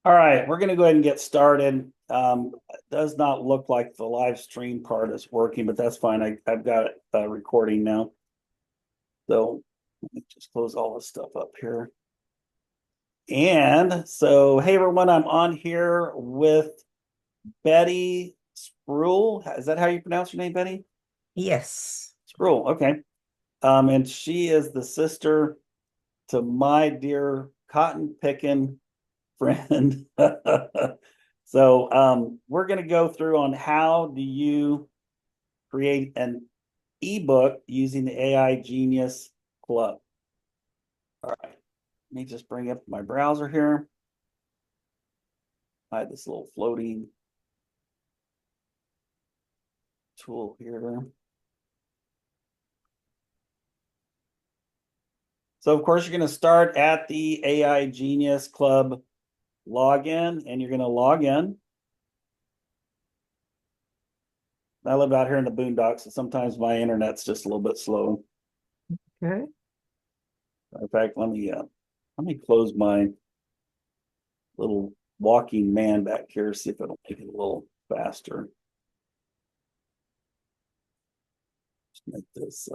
All right, we're going to go ahead and get started. It does not look like the live stream part is working, but that's fine. I've got it recording now. So let me just close all this stuff up here. And so, hey everyone, I'm on here with Betty Spruill. Is that how you pronounce your name, Betty? Yes. Spruill, okay. And she is the sister to my dear cotton picking friend. So we're going to go through on how do you create an ebook using the AI Genius Club. All right, let me just bring up my browser here. I have this little floating tool here. So of course you're going to start at the AI Genius Club login, and you're going to log in. I live out here in the boondocks, so sometimes my internet's just a little bit slow. Okay. In fact, let me close my little walking man back here, see if it'll make it a little faster. Just make this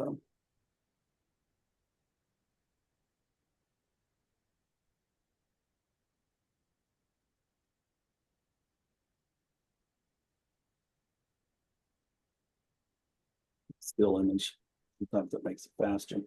still image. Sometimes it makes it faster.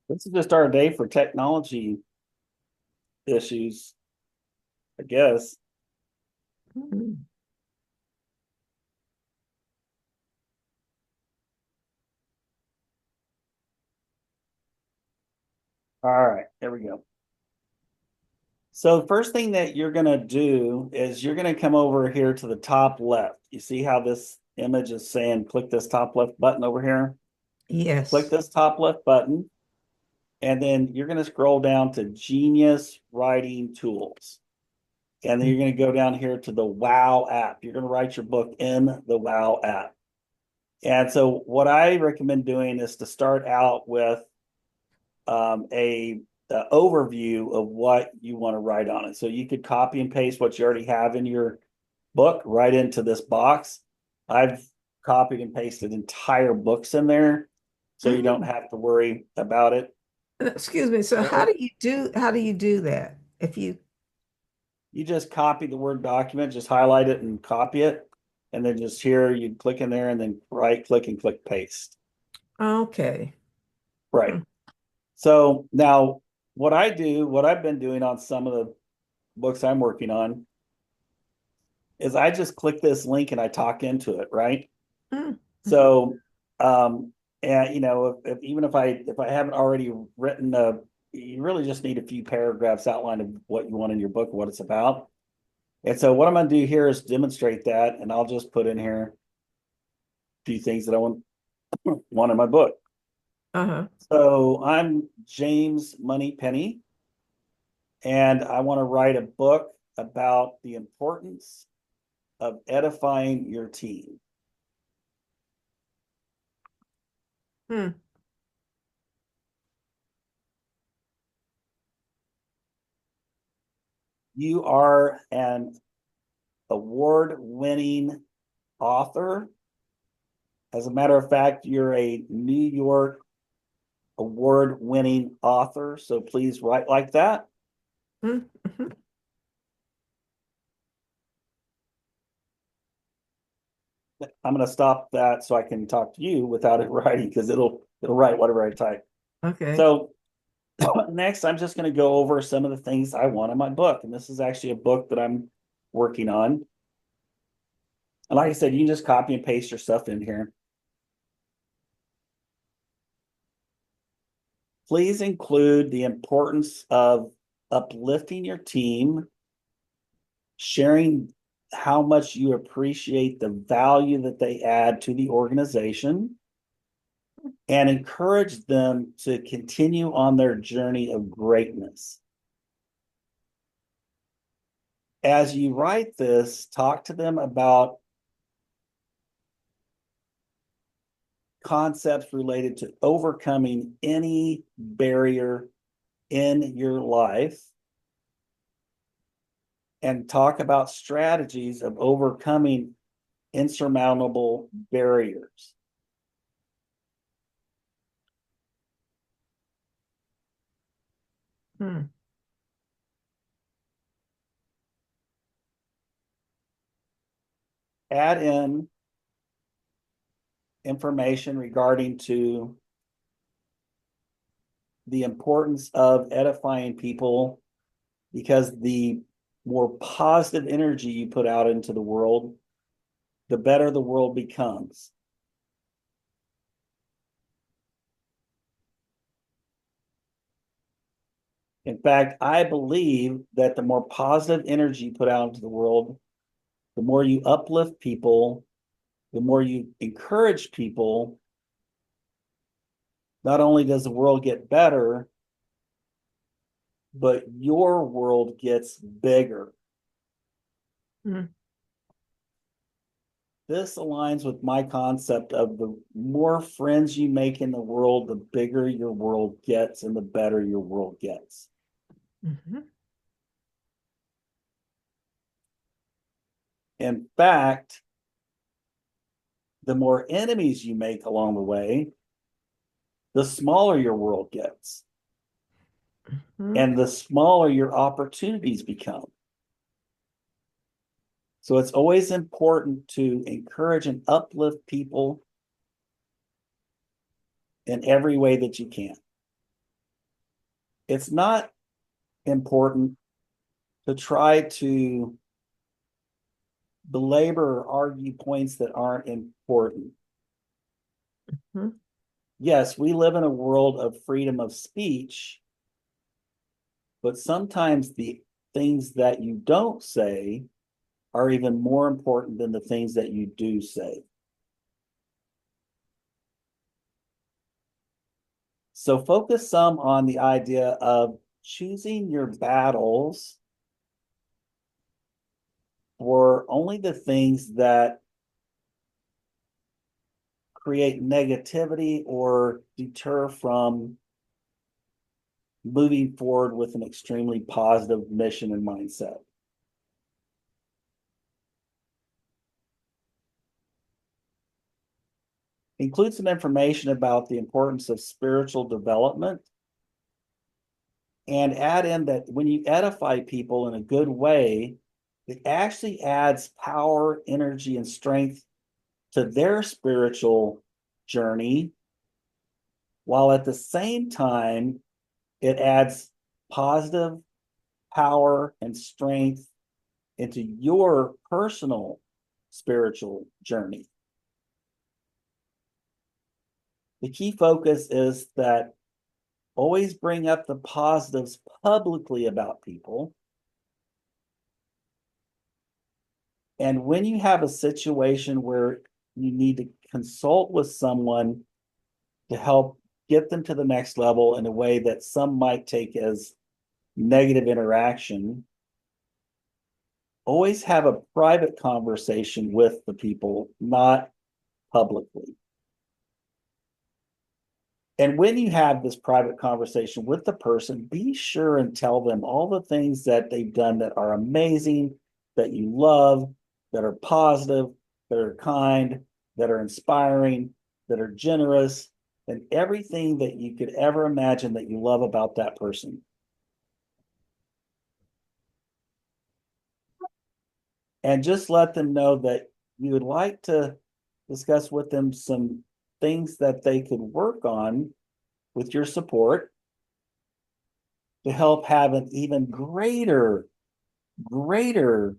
This is just our day for technology issues, I guess. Mhm. All right, there we go. So the first thing that you're going to do is you're going to come over here to the top left. You see how this image is saying click this top left button over here? Click Yes. this top left button, and then you're going to scroll down to Genius Writing Tools. And then you're going to go down here to the Wow app. You're going to write your book in the Wow app. And so what I recommend doing is to start out with a overview of what you want to write on it. So you could copy and paste what you already have in your book right into this box. I've copied and pasted entire books in there, so you don't Mhm. have to worry about it. Excuse me. So how do you do that? If you You just copy the Word document, just highlight it and copy it. And then just here, you click in there and then right click and click paste. okay. Right. Hmm. So now what I do, what I've been doing on some of the books I'm working on is I just click this link and I talk into it, right? Mm-hmm. So and even if I haven't already written you really just need a few paragraphs outline of what you want in your book, what it's about. And so what I'm going to do here is demonstrate that, and I'll just put in here a few things that I want in my book. Uh-huh. So I'm James Moneypenny, and I want to write a book about the importance of edifying your team. Hmm. You are an award-winning author. As a matter of fact, you're a New York award-winning author, so please write like that. Mm-hmm. I'm going to stop that so I can talk to you without it writing because it'll write whatever I type. Okay. So next, I'm just going to go over some of the things I want in my book, and this is actually a book that I'm working on. And like I said, you can just copy and paste your stuff in here. Please include the importance of uplifting your team, sharing how much you appreciate the value that they add to the organization, and encourage them to continue on their journey of greatness. As you write this, talk to them about concepts related to overcoming any barrier in your life, and talk about strategies of overcoming insurmountable barriers. Hmm. Add in information regarding to the importance of edifying people, because the more positive energy you put out into the world, the better the world becomes. In fact, I believe that the more positive energy you put out into the world, the more you uplift people, the more you encourage people, not only does the world get better, but your world gets bigger. Hmm. This aligns with my concept of the more friends you make in the world, the bigger your world gets and the better your world gets. Mhm. In fact, the more enemies you make along the way, the smaller your world gets, Mhm. and the smaller your opportunities become. So it's always important to encourage and uplift people in every way that you can. It's not important to try to belabor or argue points that aren't important. Mhm. Yes, we live in a world of freedom of speech, but sometimes the things that you don't say are even more important than the things that you do say. So focus some on the idea of choosing your battles for only the things that create negativity or deter from moving forward with an extremely positive mission and mindset. Include some information about the importance of spiritual development, and add in that when you edify people in a good way, it actually adds power, energy, and strength to their spiritual journey, while at the same time, it adds positive power and strength into your personal spiritual journey. The key focus is that always bring up the positives publicly about people. And when you have a situation where you need to consult with someone to help get them to the next level in a way that some might take as negative interaction, always have a private conversation with the people, not publicly. And when you have this private conversation with the person, be sure and tell them all the things that they've done that are amazing, that you love, that are positive, that are kind, that are inspiring, that are generous, and everything that you could ever imagine that you love about that person. And just let them know that you would like to discuss with them some things that they could work on with your support to help have an even greater, greater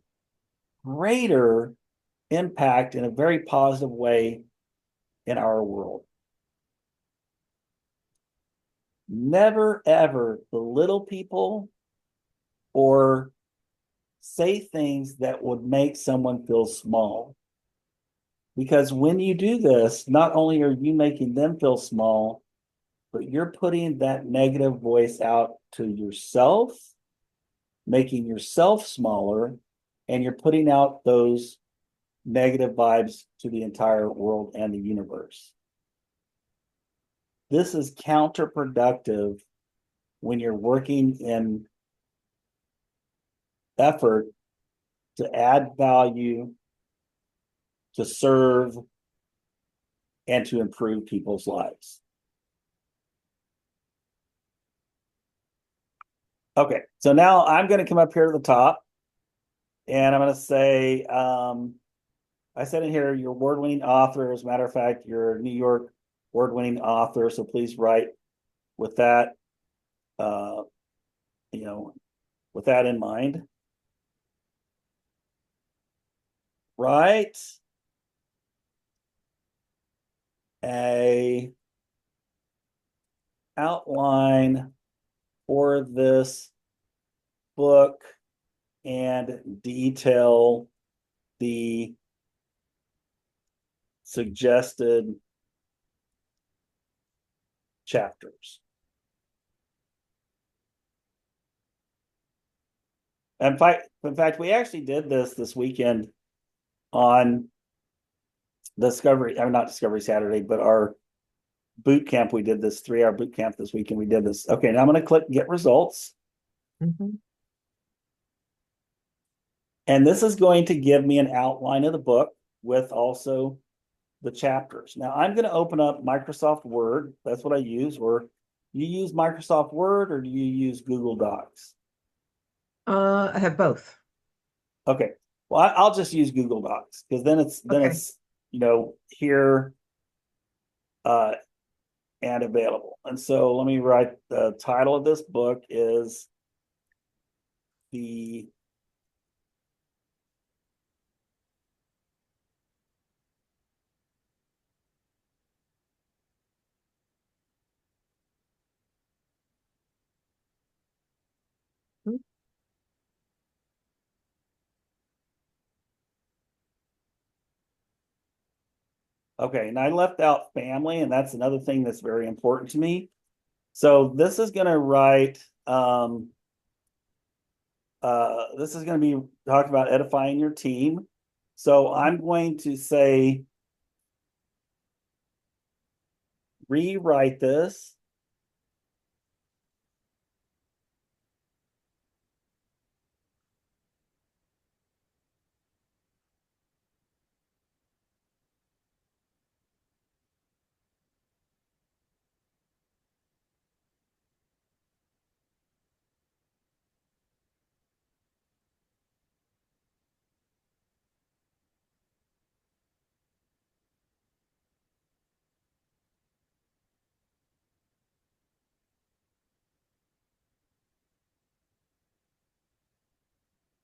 impact in a very positive way in our world. Never ever belittle people or say things that would make someone feel small. Because when you do this, not only are you making them feel small, but you're putting that negative voice out to yourself, making yourself smaller, and you're putting out those negative vibes to the entire world and the universe. This is counterproductive when you're working in effort to add value, to serve, and to improve people's lives. Okay, so now I'm going to come up here to the top and I'm going to say, I said in here, you're award-winning author. As a matter of fact, you're a New York award-winning author. So please write with that, with that in mind. Write a outline for this book and detail the suggested chapters. In fact, we actually did this weekend on Discovery, or not Discovery Saturday, but our boot camp. We did this 3-hour boot camp this weekend. We did this. Okay, now I'm going to click Get Results. And this is going to give me an outline of the book with also the chapters. Now I'm going to open up Microsoft Word. That's what I use. Or you use Microsoft Word or do you use Google Docs? I have both. Okay. Well, I'll just use Google Docs because then it's here and available. And so let me write the title of this book is the Okay, and I left out family, and that's another thing that's very important to me. So this is going to write, this is going to be talking about edifying your team. So I'm going to say, rewrite this.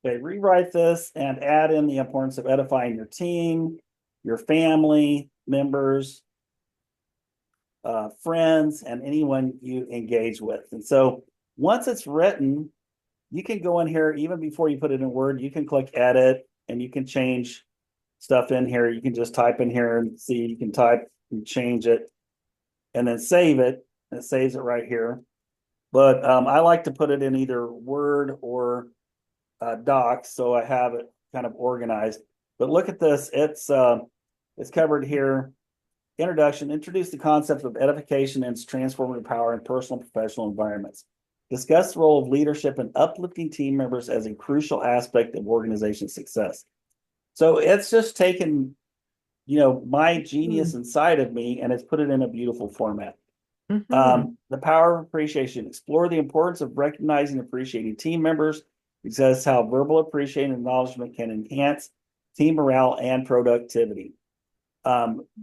Okay, rewrite this and add in the importance of edifying your team, your family members, friends, and anyone you engage with. And so once it's written, you can go in here, even before you put it in Word, you can click edit and you can change stuff in here. You can just type in here and see, you can type and change it and then save it. And it saves it right here. But I like to put it in either Word or Docs, so I have it kind of organized. But look at this. It's covered here. Introduction, introduce the concept of edification and its transformative power in personal and professional environments. Discuss the role of leadership and uplifting team members as a crucial aspect of organization success. So it's just taken, my genius inside of me and it's put it in a beautiful format. The power of appreciation. Explore the importance of recognizing and appreciating team members. Discuss how verbal appreciation and acknowledgement can enhance team morale and productivity.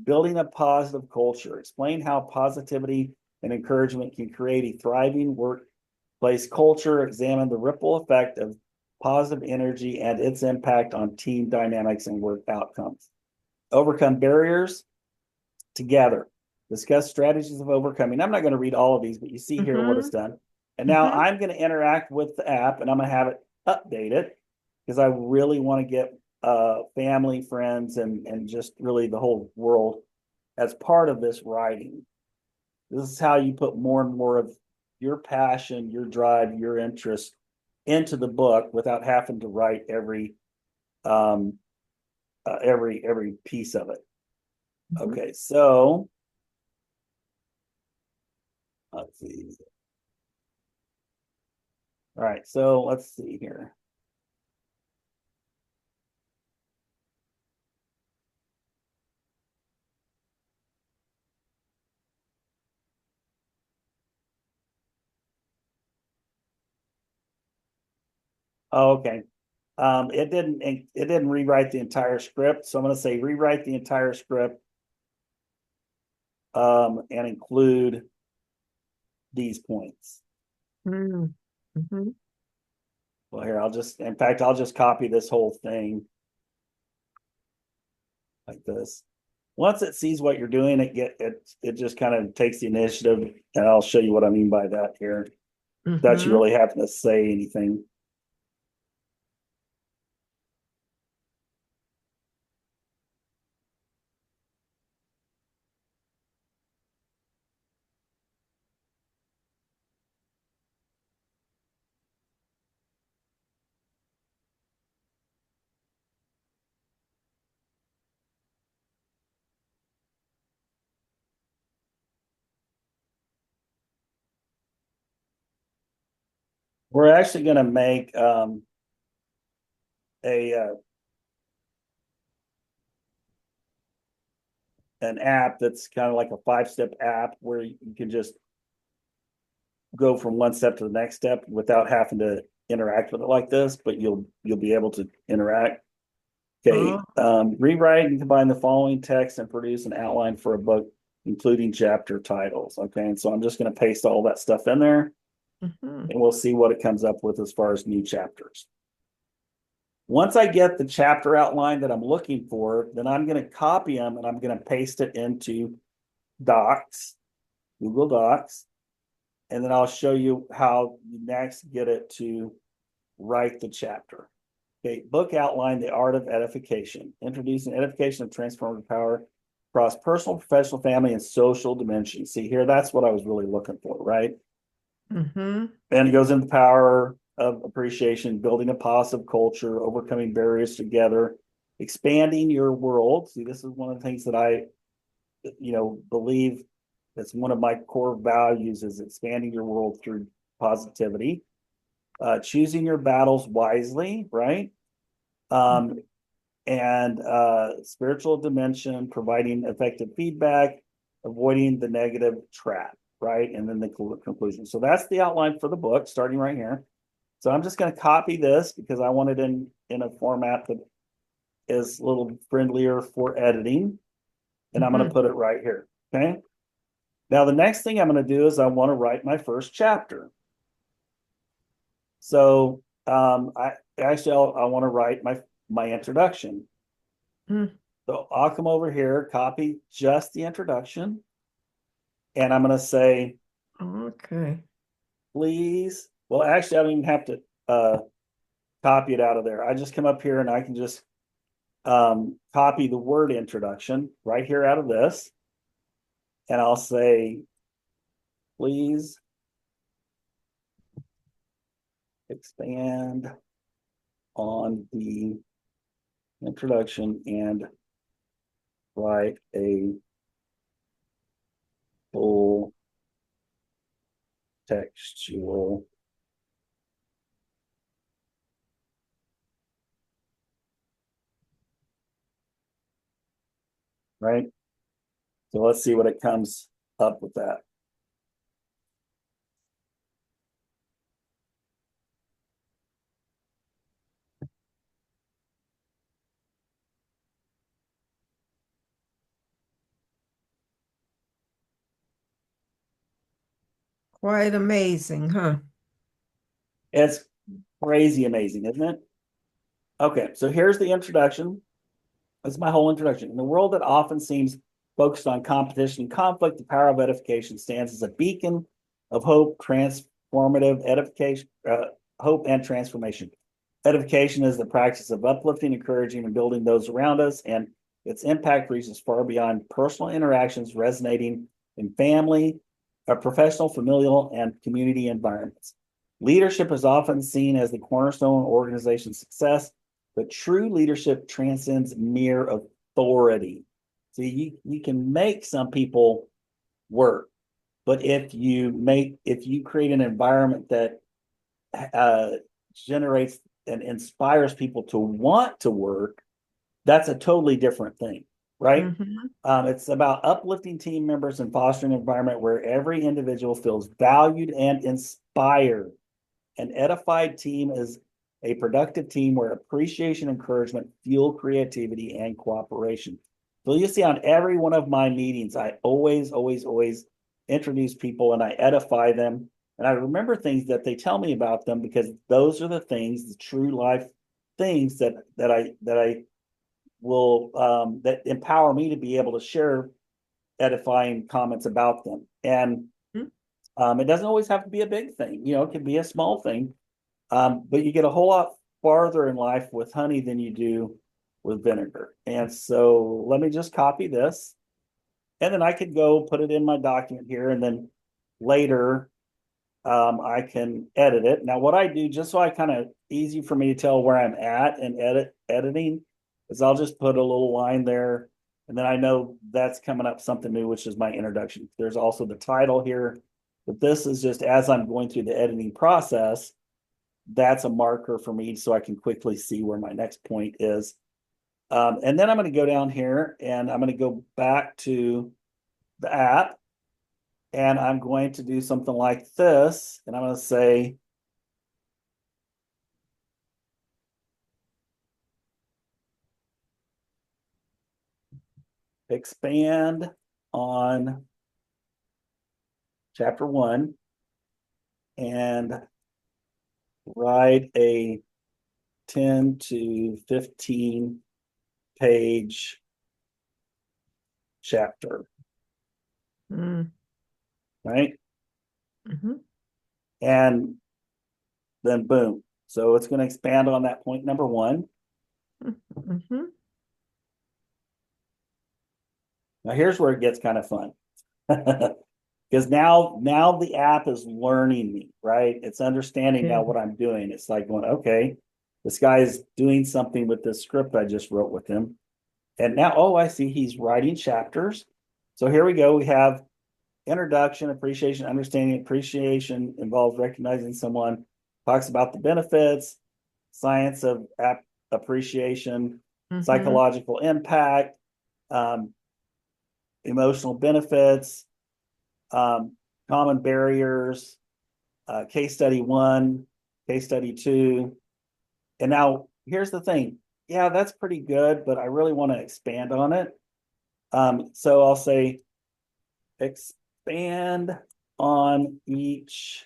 Building a positive culture. Explain how positivity and encouragement can create a thriving workplace culture. Examine the ripple effect of positive energy and its impact on team dynamics and work outcomes. Overcome barriers together. Discuss strategies of overcoming. I'm not going to read all of these, but you see here what it's done. And now I'm going to interact with the app and I'm going to have it update it. because I really want to get family, friends, and just really the whole world as part of this writing. This is how you put more and more of your passion, your drive, your interest into the book without having to write um every piece of it. Mhm. Okay, so let's see. All right, so let's see here. Oh, okay. It didn't rewrite the entire script, so I'm going to say rewrite the entire script and include these points. Mm. Mhm. Well, here in fact, I'll just copy this whole thing like this. Once it sees what you're doing, it just kind of takes the initiative, and I'll show you what I mean by that here. That you Mhm. really having to say anything. We're actually going to make a an app that's kind of like a 5-step app where you can just go from one step to the next step without having to interact with it like this, but you'll be able to interact. Okay, Oh. rewrite and combine the following text and produce an outline for a book, including chapter titles. Okay, and so I'm just going to paste all that stuff in there, Mhm. and we'll see what it comes up with as far as new chapters. Once I get the chapter outline that I'm looking for, then I'm going to copy them and I'm going to paste it into Docs, Google Docs, and then I'll show you how you next get it to write the chapter. Okay, book outline, the art of edification, introducing edification of transformative power across personal, professional, family, and social dimensions. See here, that's what I was really looking for, right? Mhm. And it goes into the power of appreciation, building a positive culture, overcoming barriers together, expanding your world. See, this is one of the things that I, believe that's one of my core values is expanding your world through positivity, choosing your battles wisely, right? Um, and spiritual dimension, providing effective feedback, avoiding the negative trap, right? And then the conclusion. So that's the outline for the book, starting right here. So I'm just going to copy this because I want it in a format that is a little friendlier for editing, and I'm going to Mhm. put it right here. Okay. Now the next thing I'm going to do is I want to write my first chapter. So I want to write my introduction. Mhm. So I'll come over here, copy just the introduction, and I'm going to say, Okay. please. Well, actually, I don't even have to copy it out of there. I just come up here and I can just copy the word introduction right here out of this, and I'll say, please expand on the introduction and write a full textual. Right. So let's see what it comes up with that. Quite amazing, huh? It's crazy amazing, isn't it? Okay, so here's the introduction. That's my whole introduction. In a world that often seems focused on competition and conflict, the power of edification stands as a beacon of hope, transformative edification, hope and transformation. Edification is the practice of uplifting, encouraging, and building those around us, and its impact reaches far beyond personal interactions, resonating in family, professional, familial, and community environments. Leadership is often seen as the cornerstone of organization success, but true leadership transcends mere authority. So you can make some people work, but if you create an environment that generates and inspires people to want to work, that's a totally different thing, right? Mm-hmm. It's about uplifting team members and fostering an environment where every individual feels valued and inspired. An edified team is a productive team where appreciation, encouragement, fuel creativity, and cooperation. So you see on every one of my meetings, I always introduce people and I edify them. And I remember things that they tell me about them because those are the things, the true life things that I will that empower me to be able to share edifying comments about them. And it doesn't always have to be a big thing, it can be a small thing. But you get a whole lot farther in life with honey than you do with vinegar. And so let me just copy this. And then I could go put it in my document here. And then later I can edit it. Now, what I do, just so I kind of easy for me to tell where I'm at and editing, is I'll just put a little line there. And then I know that's coming up something new, which is my introduction. There's also the title here. But this is just as I'm going through the editing process, that's a marker for me so I can quickly see where my next point is. And then I'm going to go down here and I'm going to go back to the app and I'm going to do something like this. And I'm going to say, expand on chapter 1 and write a 10 to 15 page chapter. Right? Mm-hmm. And then boom. So it's going to expand on that point number 1. Mm-hmm. Now here's where it gets kind of fun. Because now the app is learning me, right? It's understanding Yeah. now what I'm doing. It's like going, okay, this guy is doing something with this script I just wrote with him. And now, oh, I see he's writing chapters. So here we go. We have introduction, appreciation, understanding. Appreciation involves recognizing someone, talks about the benefits, science of appreciation, Mm-hmm. psychological impact, emotional benefits, common barriers, case study 1, case study 2. And now here's the thing. Yeah, that's pretty good, but I really want to expand on it. So I'll say expand on each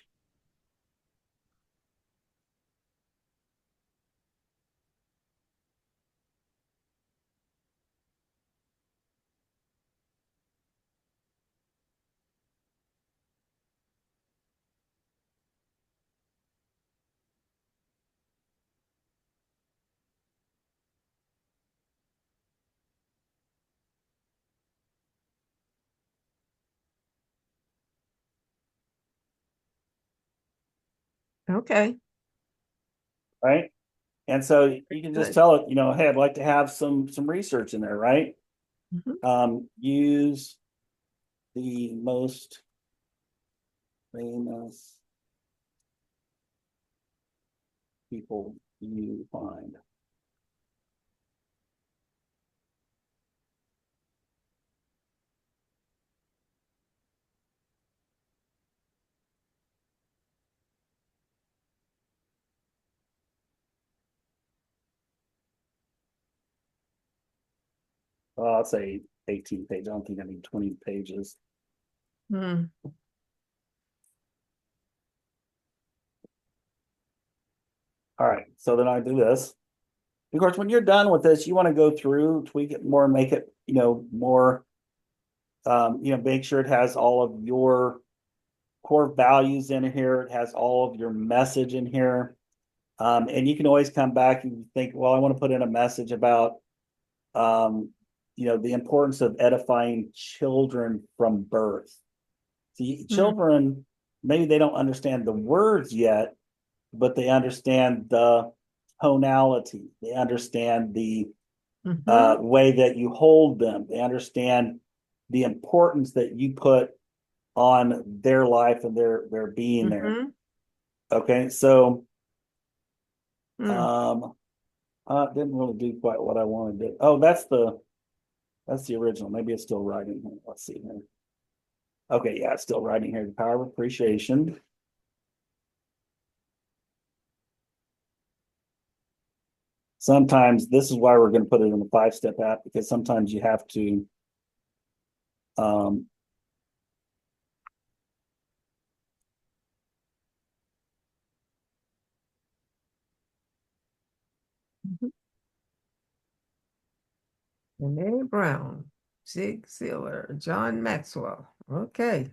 Okay. right? And so you can just Good. tell it, hey, I'd like to have some research in there, right? Mm-hmm. Use the most famous people you find. I'll say 18 pages. I don't think I need 20 pages. Mm. All right. So then I do this. Of course, when you're done with this, you want to go through, tweak it more, make it, more, make sure it has all of your core values in here. It has all of your message in here. And you can always come back and think, well, I want to put in a message about, the importance of edifying children from birth. See, Mm, children, maybe they don't understand the words yet, but they understand the tonality. They understand the mhm, way that you hold them. They understand the importance that you put on their life and their being there. mhm, Okay, so mm. um, didn't really do quite what I wanted to. Oh, that's the original. Maybe it's still writing here. Let's see here. Okay, yeah, it's still writing here. The power of appreciation. Sometimes this is why we're going to put it in the 5-step app, because sometimes you have to um, Renee Brown, Zig Ziglar, John Maxwell. Okay.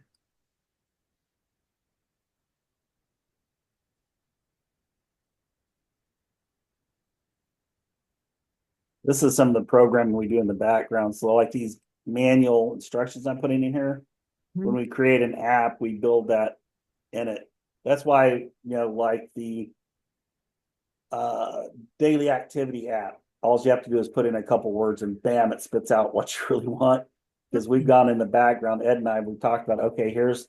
this is some of the programming we do in the background. So like these manual instructions I'm putting in here, when Mhm, we create an app, we build that in it. That's why, like the uh, daily activity app, all you have to do is put in a couple words and bam, it spits out what you really want. Because we've gone in the background, Ed and I, we talked about, okay, here's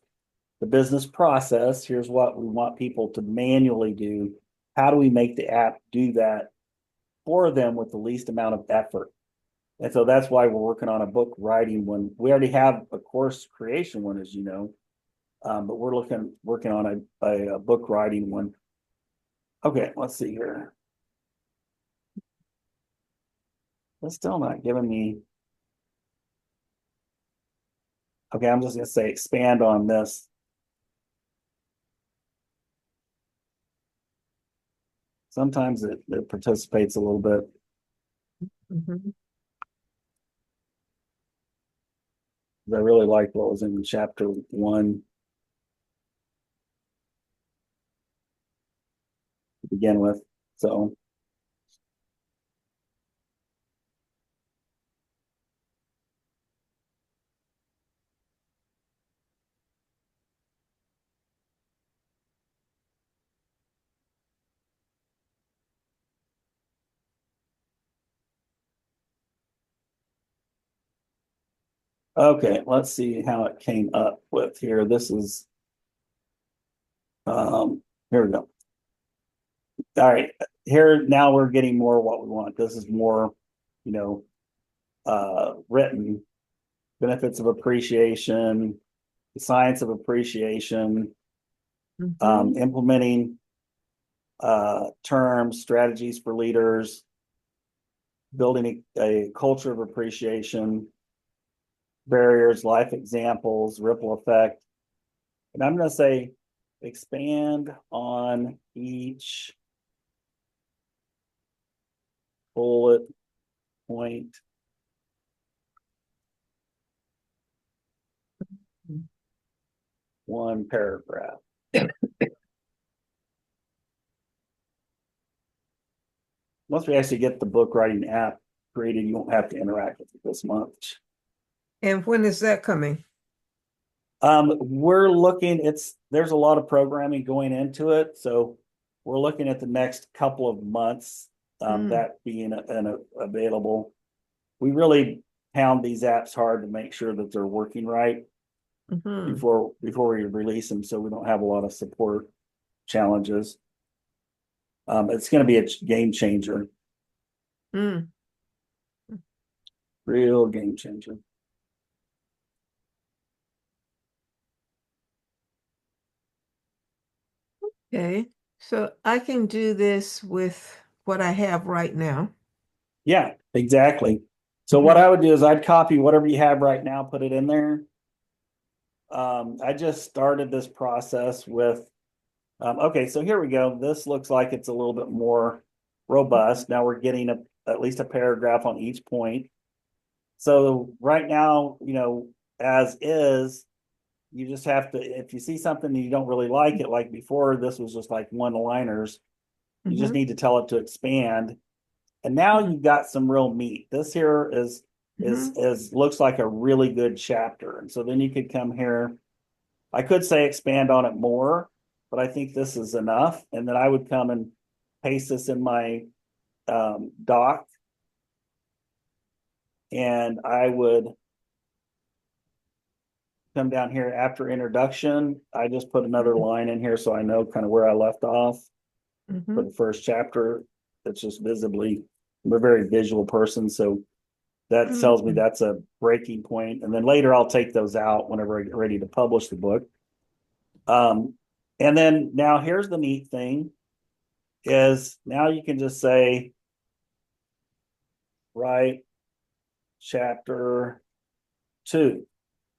the business process. Here's what we want people to manually do. How do we make the app do that for them with the least amount of effort? And so that's why we're working on a book writing one. We already have a course creation one, as you know, but we're working on a book writing one. Okay, let's see here. It's still not giving me. Okay, I'm just gonna say expand on this. Sometimes it participates a little bit. mhm. I really liked what was in chapter 1 to begin with. So okay, let's see how it came up with here. This is here we go. All right, here now we're getting more what we want. This is more, you know, written benefits of appreciation, the science of appreciation, Mhm. implementing terms, strategies for leaders, building a culture of appreciation, barriers, life examples, ripple effect. And I'm going to say expand on each bullet point, one paragraph. Once we actually get the book writing app created, you won't have to interact with it this month. And when is that coming? We're looking, there's a lot of programming going into it. So we're looking at the next couple of months, Mm, that being available. We really pound these apps hard to make sure that they're working right mhm, before we release them, so we don't have a lot of support challenges. It's going to be a game changer, mm. real game changer. Okay. So I can do this with what I have right now. Yeah, exactly. So what Mhm, I would do is I'd copy whatever you have right now, put it in there. I just started this process with, okay, so here we go. This looks like it's a little bit more robust. Now we're getting at least a paragraph on each point. So right now, as is, you just have to, if you see something and you don't really like it, like before, this was just like one-liners. You just Mhm. need to tell it to expand. And now you've got some real meat. This here Mhm. looks like a really good chapter. And so then you could come here. I could say expand on it more, but I think this is enough. And then I would come and paste this in my doc, and I would come down here after introduction. I just put another line in here so I know kind of where I left off for Mhm. the first chapter. It's just visibly, I'm a very visual person, so that tells me Mhm. that's a breaking point. And then later I'll take those out whenever I get ready to publish the book. And then now here's the neat thing is now you can just say, write chapter 2,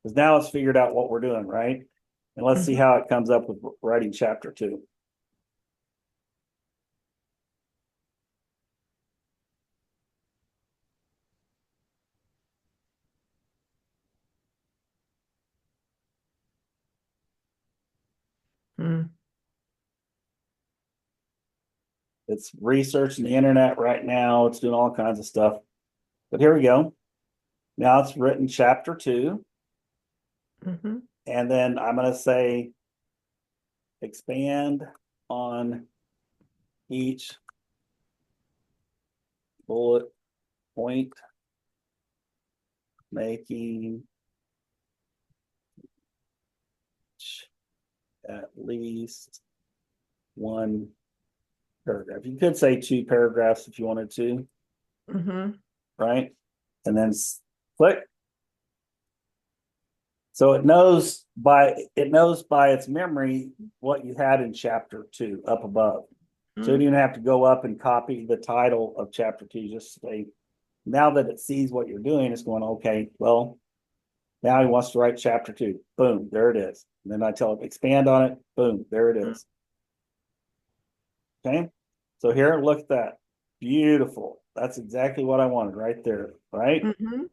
because now it's figured out what we're doing, right? And let's see Mhm. how it comes up with writing chapter 2. Mhm. It's researching the internet right now. It's doing all kinds of stuff. But here we go. Now it's written chapter 2. Mhm. And then I'm going to say expand on each bullet point, making at least one paragraph. You could say 2 paragraphs if you wanted to, Mhm. right? And then click. So it knows by its memory what you had in chapter 2 up above. So you don't Mhm. even have to go up and copy the title of chapter 2. Just say, now that it sees what you're doing, it's going, okay, well, now he wants to write chapter 2. Boom, there it is. And then I tell it, expand on it. Boom, there it is. Okay. So here, look at that. Beautiful. That's exactly what I wanted right there. Right. Mhm.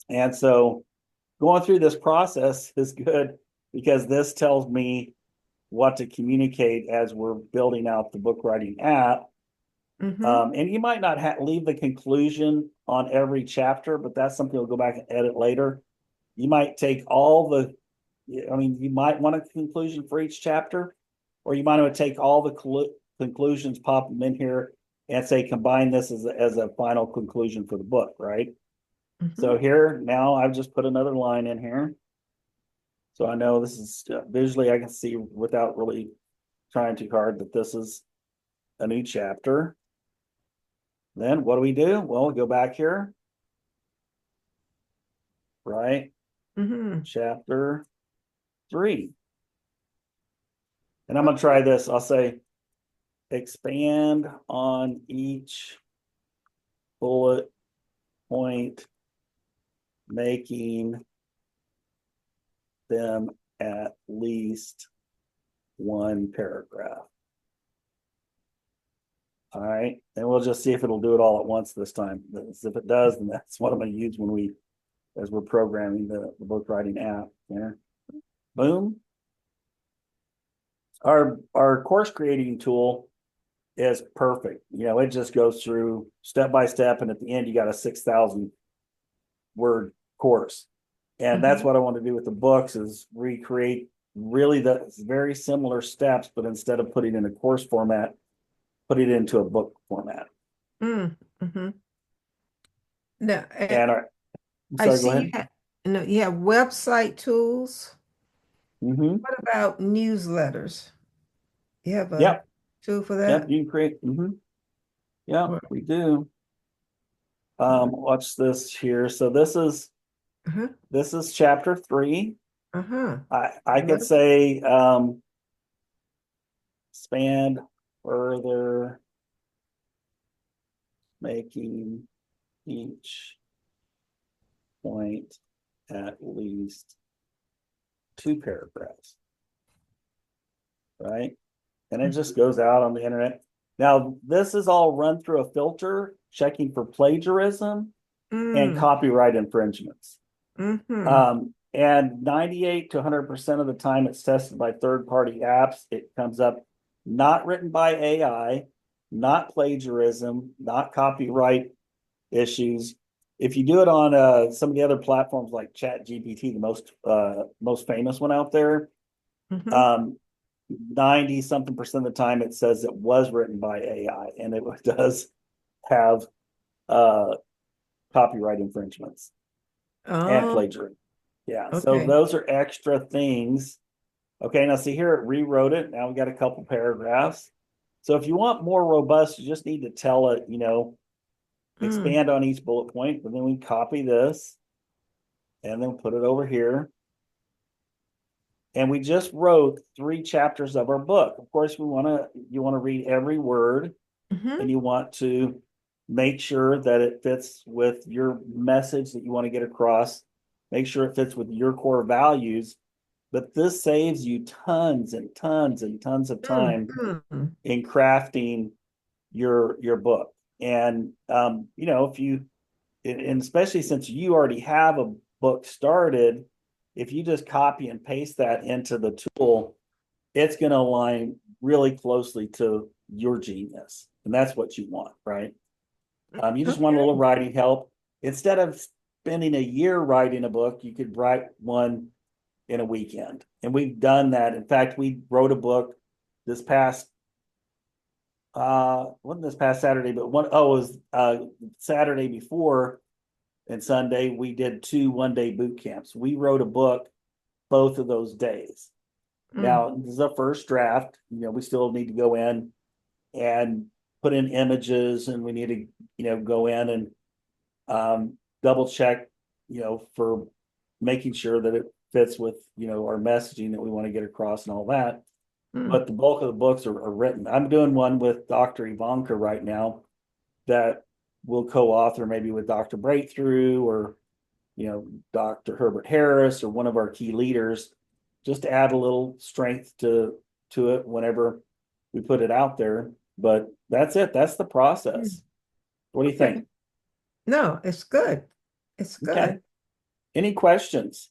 And so going through this process is good because this tells me what to communicate as we're building out the book writing app. Mhm. And you might not leave the conclusion on every chapter, but that's something we'll go back and edit later. You might take all the, I mean, you might want a conclusion for each chapter, or you might want to take all the conclusions, pop them in here, and say combine this as a final conclusion for the book, right? So Mhm. here now I've just put another line in here. So I know this is visually I can see without really trying too hard that this is a new chapter. Then what do? Well, we go back here, right? Mhm. Chapter 3. And I'm going to try Okay. this. I'll say expand on each bullet point, making them at least one paragraph. All right. And we'll just see if it'll do it all at once this time. If it does, then that's what I'm going to use as we're programming the book writing app. There. Boom. Our course creating tool is perfect. It just goes through step by step, and at the end, you got a 6,000 word course. And that's Mhm. what I want to do with the books is recreate really the very similar steps, but instead of putting in a course format, put it into a book format. Mm. Mhm. Now, And I'm I sorry, go see you ahead. have, you have website tools. Mm-hmm. What about newsletters? You have a Yep. tool for Yep. that? You can create. Mm-hmm. Yeah, Or- we do. or- Watch this here. So Uh-huh. this is chapter 3. Uh-huh. I could Web- say expand further, making each point at least 2 paragraphs, right? And it just goes out on the internet. Now, this is all run through a filter checking for plagiarism and Mm. copyright infringements. Mhm. And 98 to 100% of the time it's tested by third party apps. It comes up not written by AI, not plagiarism, not copyright issues. If you do it on some of the other platforms like Chat GPT, the most famous one out there, Mhm. 90 something percent of the time it says it was written by AI, and it does have uh, copyright infringements and Oh, plagiarism. Yeah, so okay. those are extra things. Okay, now see here, it rewrote it. Now we got a couple paragraphs. So if you want more robust, you just need to tell it, Mm. expand on each bullet point, but then we copy this and then put it over here. And we just wrote 3 chapters of our book. Of course, you want to read every word, and Mhm. you want to make sure that it fits with your message that you want to get across. Make sure it fits with your core values. But this saves you tons and tons and tons of Mm. time Mm. in crafting your book. And if you and especially since you already have a book started, if you just copy and paste that into the tool, it's going to align really closely to your genius. And that's what you want, right? You just want a little Okay. writing help. Instead of spending a year writing a book, you could write one in a weekend. And we've done that. In fact, we wrote a book this past wasn't this past Saturday, but it was Saturday before and Sunday. We did 2 1-day boot camps. We wrote a book both of those days. Mm. Now, this is a first draft. We still need to go in and put in images, and we need to, go in and double check, for making sure that it fits with, our messaging that we want to get across and all that. Mm. But the bulk of the books are written. I'm doing one with Dr. Ivanka right now that will co-author maybe with Dr. Breakthrough or Dr. Herbert Harris or one of our key leaders, just to add a little strength to it whenever we put it out there. But that's it. That's the Mm. process. What do you Okay. think? No, it's good. It's Okay. good. Any questions?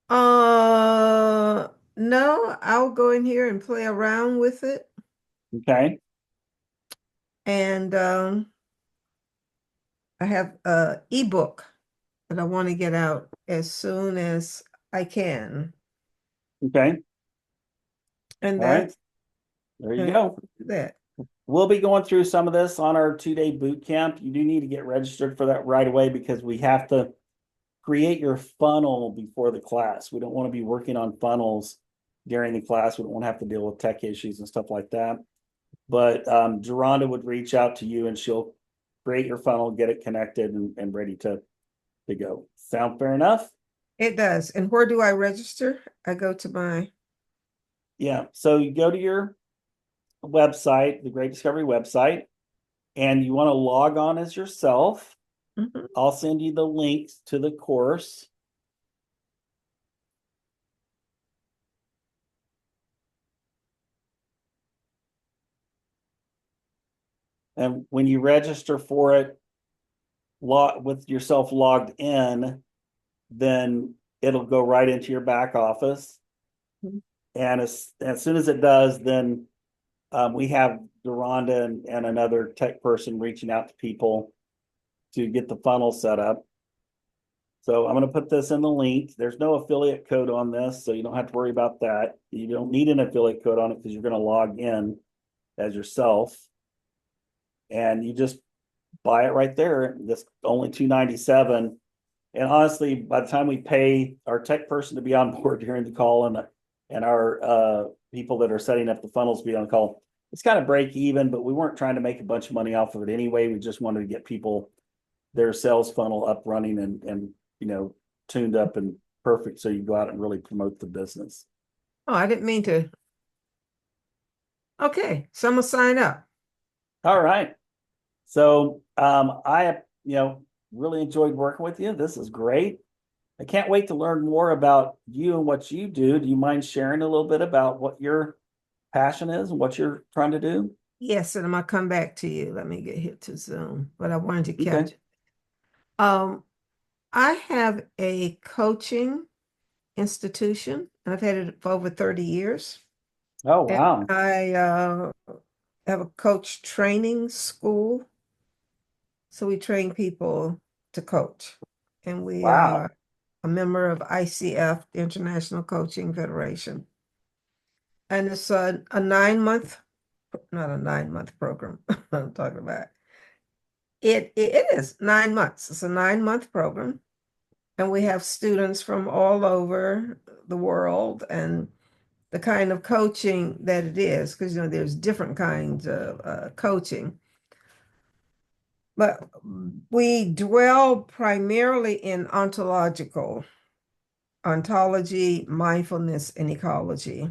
Uh, no, I'll go in here and play around with it. Okay. And I have a ebook that I want to get out as soon as I can. Okay. And All right. that's There you go. that. We'll be going through some of this on our 2-day boot camp. You do need to get registered for that right away because we have to create your funnel before the class. We don't want to be working on funnels during the class. We don't want to have to deal with tech issues and stuff like that. But Geronda would reach out to you and she'll create your funnel, get it connected and ready to go. Sound fair enough? It does. And where do I register? I go to my, Yeah. So you go to your website, the Great Discovery website, and you want to log on as yourself. Mhm. I'll send you the links to the course. And when you register for it, with yourself logged in, then it'll go right into your back office. And as soon as it does, then we have Deronda and another tech person reaching out to people to get the funnel set up. So I'm going to put this in the link. There's no affiliate code on this, so you don't have to worry about that. You don't need an affiliate code on it because you're going to log in as yourself, and you just buy it right there. This only $297. And honestly, by the time we pay our tech person to be on board during the call and our people that are setting up the funnels to be on the call, it's kind of break even, but we weren't trying to make a bunch of money off of it anyway. We just wanted to get people their sales funnel up running and tuned up and perfect so you go out and really promote the business. Oh, I didn't mean to. Okay, so I'm gonna sign up. All right. So I really enjoyed working with you. This is great. I can't wait to learn more about you and what you do. Do you mind sharing a little bit about what your passion is and what you're trying to do? Yes, and I'm gonna come back to you. Let me get hit to Zoom, but I wanted to Okay. catch. Um, I have a coaching institution, and I've had it for over 30 years. Oh, And wow. I have a coach training school. So we train people to coach. And we Wow. are a member of ICF, the International Coaching Federation. And it's a 9 month, not a 9 month program I'm talking about. It is 9 months. It's a 9 month program. And we have students from all over the world and the kind of coaching that it is, because there's different kinds of coaching. But we dwell primarily in ontology, mindfulness, and ecology,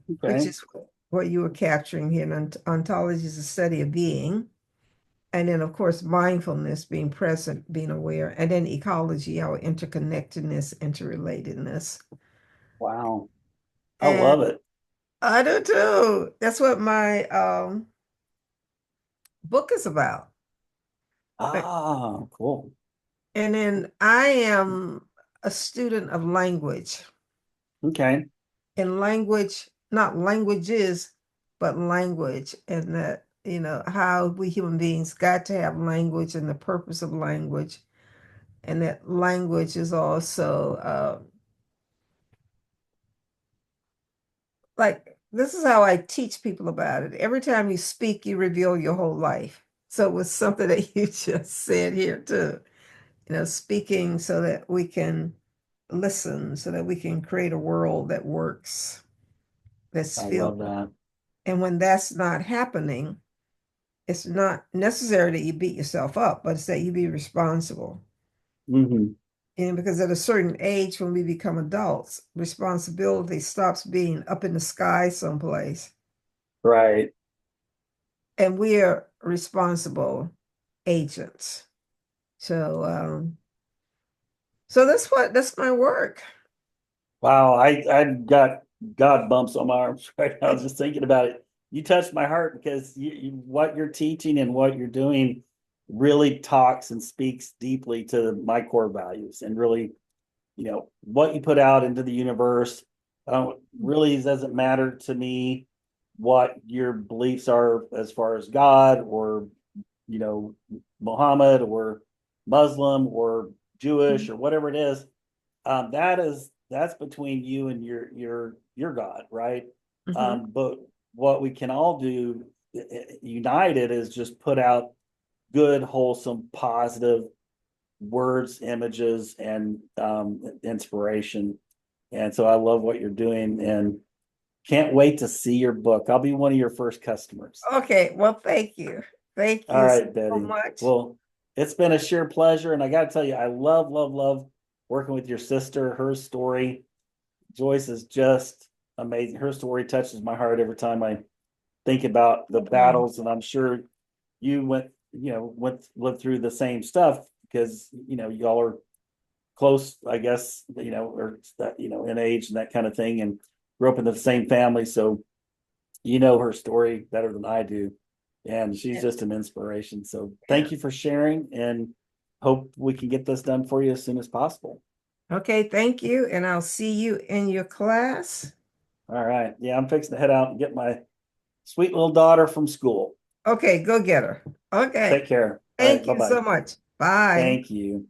which Okay. is what you were capturing here. And ontology is a study of being. And then, of course, mindfulness, being present, being aware. And then ecology, our interconnectedness, interrelatedness. Wow. I And love it. I do too. That's what my book is about. Ah, cool. And then I am a student of language. Okay. And language, not languages, but language, and that, how we human beings got to have language and the purpose of language, and that language is also like this is how I teach people about it. Every time you speak, you reveal your whole life. So it was something that you just said here too, speaking so that we can listen, so that we can create a world that works, that's I filled. love that. And when that's not happening, it's not necessary that you beat yourself up, but it's that you be responsible. Hmm. And because at a certain age, when we become adults, responsibility stops being up in the sky someplace. Right. And we are responsible agents. So, so that's my work. Wow. I got God bumps on my arms right now. I was just thinking about it. You touched my heart because what you're teaching and what you're doing really talks and speaks deeply to my core values and really, what you put out into the universe. Really doesn't matter to me what your beliefs are as far as God or you know, Muhammad or Muslim or Jewish or whatever it is, that's between you and your God, right? Mhm. But what we can all do united is just put out good, wholesome, positive words, images, and inspiration. And so I love what you're doing and can't wait to see your book. I'll be one of your first customers. Okay, well, thank you. Thank All you so right, Betty. much. Well, it's been a sheer pleasure. And I got to tell you, I love, love, love working with your sister. Her story, Joyce, is just amazing. Her story touches my heart every time I think about the Mm. battles. And I'm sure you lived through the same stuff because, y'all are close, I guess, or that, in age and that kind of thing and grew up in the same family. So you know her story better than I do. And she's Yeah. just an inspiration. So Yeah. thank you for sharing and hope we can get this done for you as soon as possible. Okay, thank you. And I'll see you in your class. All right. Yeah, I'm fixing to head out and get my sweet little daughter from school. Okay, go get her. Okay. Take care. All right. Thank Bye you bye. so much. Bye. Thank you.